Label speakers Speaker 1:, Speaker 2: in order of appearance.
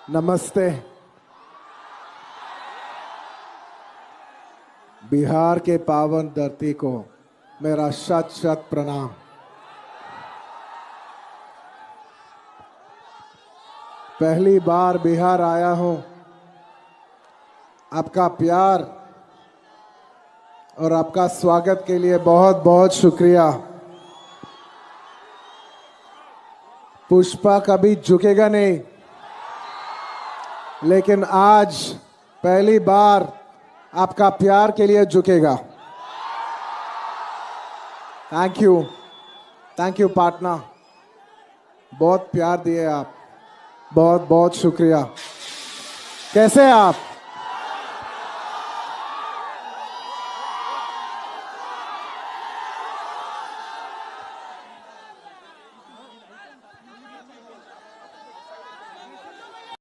Speaker 1: नमस्ते। बिहार के पावन धरती को मेरा शत शत प्रणाम। पहली बार बिहार आया हूं। आपका प्यार और आपका स्वागत के लिए बहुत बहुत शुक्रिया। पुष्पा कभी झुकेगा नहीं, लेकिन आज पहली बार आपका प्यार के लिए झुकेगा। Thank you partner. बहुत प्यार दिए आप, बहुत बहुत शुक्रिया। कैसे हैं आप?